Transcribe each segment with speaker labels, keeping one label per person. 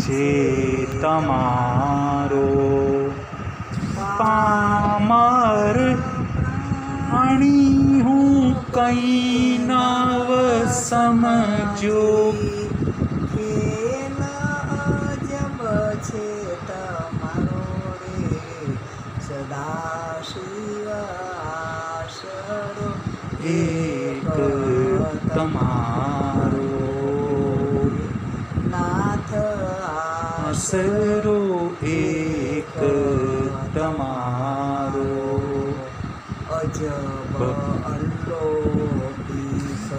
Speaker 1: છે તમારો પામર અણી હું કંઈ નવ સમજો
Speaker 2: ખેલ અજબ છે તમારો રે સદાશિવ આશરો
Speaker 1: એક તમારો
Speaker 2: નાથ
Speaker 1: આશરો એક તમારો
Speaker 2: અજબ અલ્લોકિક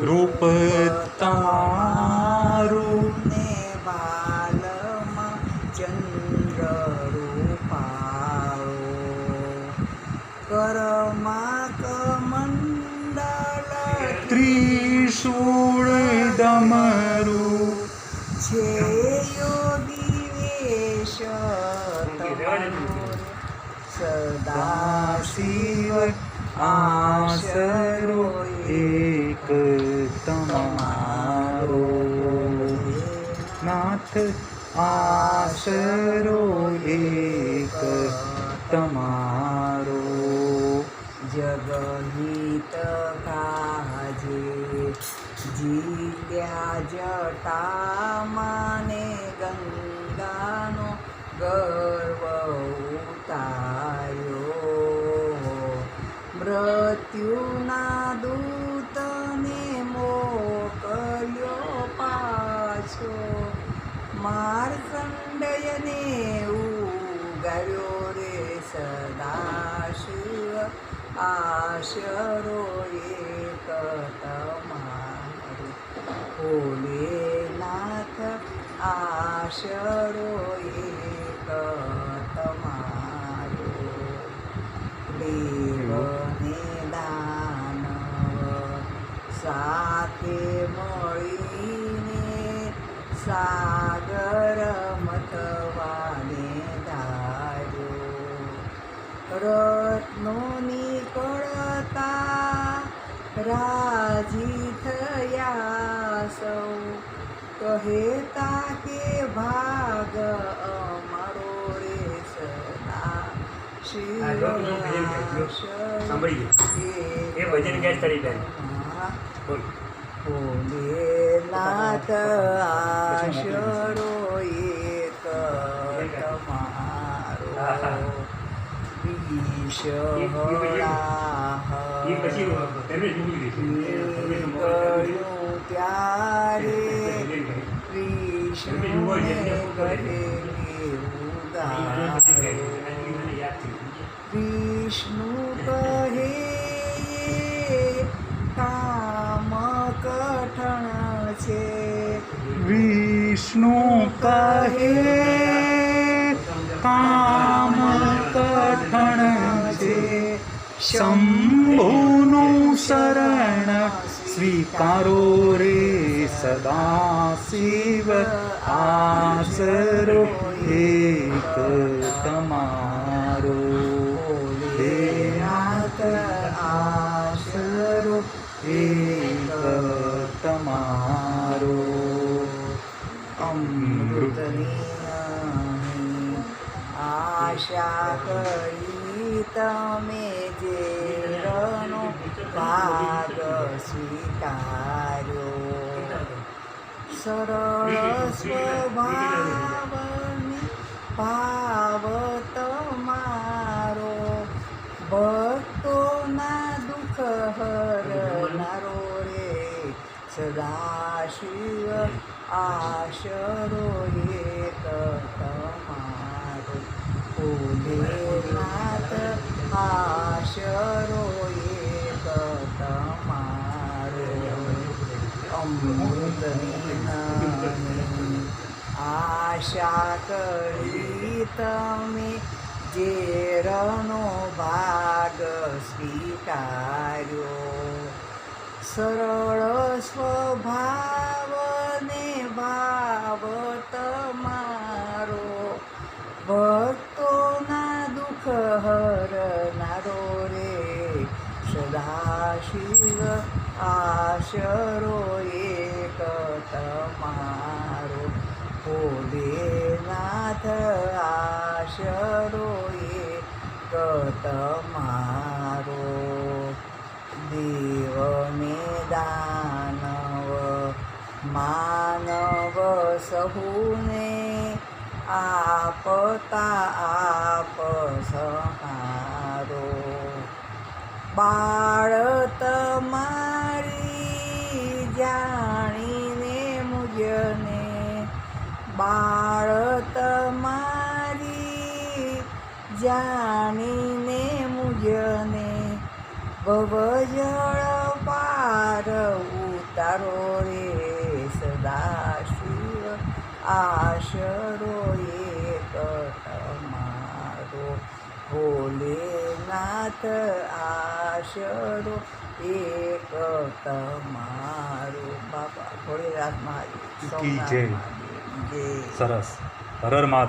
Speaker 1: રૂપ તમારું
Speaker 2: ને બાલમાં ચંદ્ર રૂપાળો કરમાં કમંડલ
Speaker 1: ત્રિશૂળ ડમરું
Speaker 2: છે યોગી વેશ તમારો સદાશિવ
Speaker 1: આશરો એક તમારો નાથ આશરો એક તમારો
Speaker 2: જગહિત કાજે જીલ્યા જટામાને ગંગાનો ગર્વ ઉતાર્યો મૃત્યુના દૂતને મોકલ્યો પાછો માર્કંડયને ઉગાર્યો રે સદાશિવ આશરો એક તમારો ભોલેનાથ આશરો એક તમારો દેવ ને દાનવ સાથે મળીને સાગર મથવાને ધાર્યો રત્નો નીકળતા રાજી થયા સૌ કહેતા કે ભાગ અમારો રે સદા શિવ ભોલેનાથ આશરો એક તમારો નીકળ્યું ત્યારે વિષ્ણુને ગળેલી ઉગારો વિષ્ણુ કહે કામ કઠણ છે
Speaker 1: વિષ્ણુ કહે કામ કઠણ છે શંભુનું શરણ સ્વીકારો રે સદાશિવ આશરો એક તમારો
Speaker 2: ભોલેનાથ આશરો
Speaker 1: એક તમારો
Speaker 2: અમૃતની આશા કરી તમે જે રનો ભાગ સ્વીકાર્યો સરળ સ્વભાવને ભાવ તમારો ભક્તોના દુઃખ હરનારો રે સદાશિવ આશરો એક તમારો ભોલેનાથ આશરો એક તમારો અમૃતની આશા કરી તમે જે રનો ભાગ સ્વીકાર્યો સરળ સ્વભાવને ભાવ તમારો ભક્તોના દુઃખ હરનારો રે સદાશિવ આશરો એક તમારો ભોલેનાથ આશરો એક તમારો દેવને દાનવ માનવ સહુને આપતા આપ સહારો બાળ તમારી જાણીને મુજને બાળ તમારી જાણીને મુજને ભવજળ પાર ઉતારો રે સદાશિવ આશરો એક તમારો ભોલેનાથ આશરો એક તમારો બાપા ભોલેનાથ મહાદેવ
Speaker 1: કી જય.
Speaker 2: સોમનાથ મહાદેવ જય
Speaker 1: સરસ. હર હર મહાદેવ.